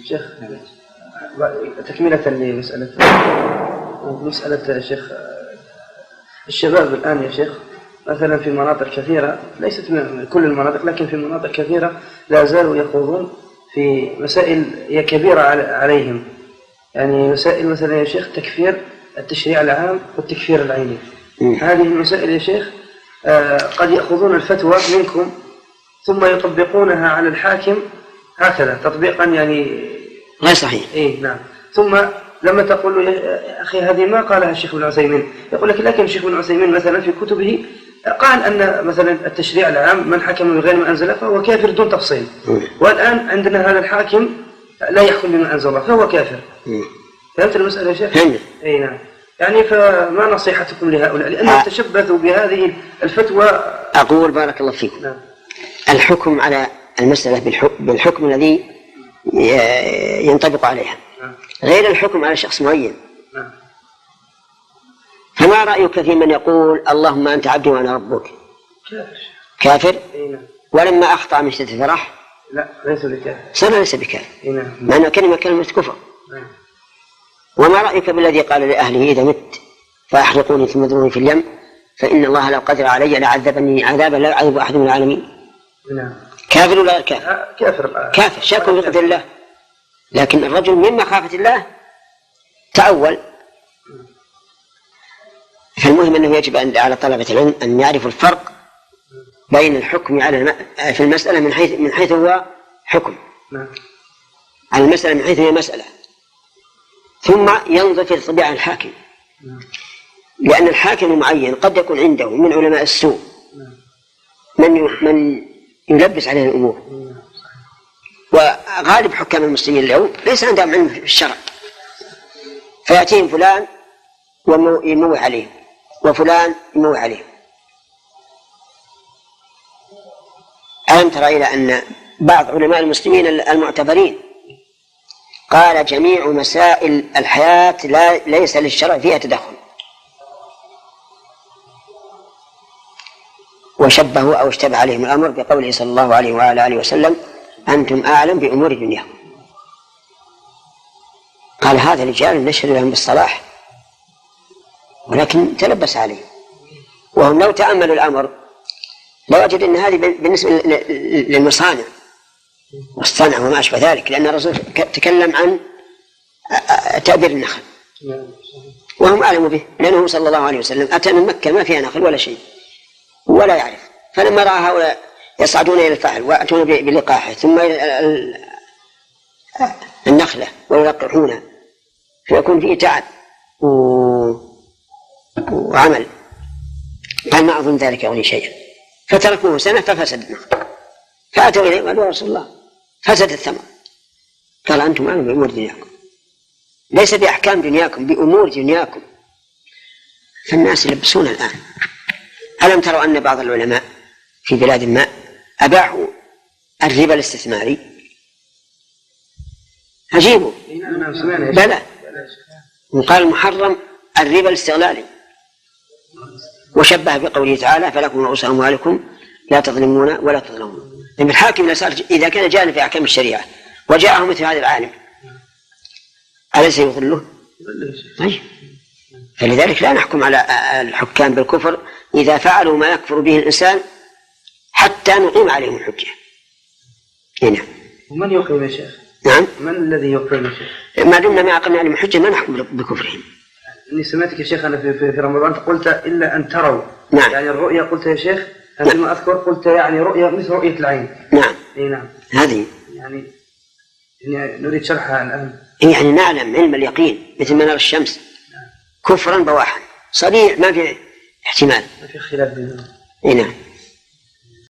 شيخ تكملة لمسألة شيخ الشباب الآن يا شيخ، مثلا في مناطق كثيرة، ليست من كل المناطق لكن في مناطق كثيرة لا زالوا يخوضون في مسائل هي كبيرة عليهم، يعني مسائل مثلا يا شيخ تكفير التشريع العام والتكفير العيني. هذه المسائل يا شيخ قد يأخذون الفتوى منكم ثم يطبقونها على الحاكم هكذا تطبيقا يعني غير صحيح. نعم. ثم لما تقول له يا أخي هذه ما قالها الشيخ ابن عثيمين، يقول لك لكن الشيخ ابن عثيمين مثلا في كتبه قال أن مثلا التشريع العام من حكم بغير ما أنزل فهو كافر دون تفصيل، والآن عندنا هذا الحاكم لا يحكم بما أنزل الله فهو كافر. فهمت المسألة يا شيخ؟ نعم. يعني فما نصيحتكم لهؤلاء لأنهم تشبثوا بهذه الفتوى؟ أقول بارك الله فيكم. نعم. الحكم على المسألة بالحكم الذي ينطبق عليها، غير الحكم على شخص معين. فما رأيك في من يقول اللهم أنت عبدي وأنا ربك؟ كافر. ولما أخطأ من شدة الفرح لا ليس بكافر، صار ليس بكافر، مع أنه كلمة كفر. وما رأيك بالذي قال لأهله إذا مت فأحرقوني ثم ذروني في اليم فإن الله لو قدر علي لعذبني عذابا لا يعذب أحد من العالمين؟ كافر ولا كافر؟ كافر شاك في قدر الله. لكن الرجل من مخافة الله تأول. فالمهم أنه يجب على طلبة العلم أن يعرفوا الفرق بين الحكم في المسألة من حيث هو حكم على المسألة من حيث هي مسألة، ثم ينظر في طبيعة الحاكم، لأن الحاكم المعين قد يكون عنده من علماء السوء من يلبس عليه الأمور، وغالب حكام المسلمين اليوم ليس عندهم علم في الشرع، فيأتيهم فلان ويموه عليه وفلان يموه عليه. ألم ترى إلى أن بعض علماء المسلمين المعتبرين قال جميع مسائل الحياة ليس للشرع فيها تدخل، وشبهوا أو اشتبه عليهم الأمر بقوله صلى الله عليه وعلى آله وسلم أنتم أعلم بأمور دنياكم. قال هذا رجال نشهد لهم بالصلاح ولكن تلبس عليه، وهم لو تأملوا الأمر لو أجد أن هذه بالنسبة للمصانع والصنع وما أشبه ذلك، لأن الرسول تكلم عن تأبير النخل وهم أعلموا به، لأنه صلى الله عليه وسلم أتى من مكة ما فيها نخل ولا شيء ولا يعرف، فلما رأى هؤلاء يصعدون إلى الفحل ويأتون بلقاحه ثم النخلة ويلقحونها فيكون فيه تعب وعمل، قال ما أظن ذلك يغني شيئا، فتركوه سنة ففسد النخل، فأتوا إليه وقالوا يا رسول الله فسد الثمر، قال أنتم أعلم بأمور دنياكم، ليس بأحكام دنياكم بأمور دنياكم. فالناس يلبسون الآن. ألم تروا أن بعض العلماء في بلاد ما أباحوا الربا الاستثماري؟ عجيبوا. بلى، وقال المحرم الربا الاستغلالي، وشبه بقوله تعالى فلكم رؤوس أموالكم لا تظلمون ولا تظلمون. لأن الحاكم إذا كان جاهلا في أحكام الشريعة وجاءه مثل هذا العالم أليس يضله؟ طيب. فلذلك لا نحكم على الحكام بالكفر إذا فعلوا ما يكفر به الإنسان حتى نقيم عليهم الحجة. هنا. ومن يقيم يا شيخ؟ نعم. من الذي يقيم يا شيخ؟ ما دمنا ما أقمنا عليهم الحجة ما نحكم بكفرهم. إني سمعتك يا شيخ أنا في رمضان قلت إلا أن تروا. نعم. يعني الرؤيا قلت يا شيخ عندما أذكر قلت يعني رؤيا مثل رؤية العين. نعم. نعم. هذه. يعني نريد شرحها الآن. يعني نعلم علم اليقين مثل ما نرى الشمس كفرا بواحا صريح ما في احتمال. ما في خلاف بينهم. نعم.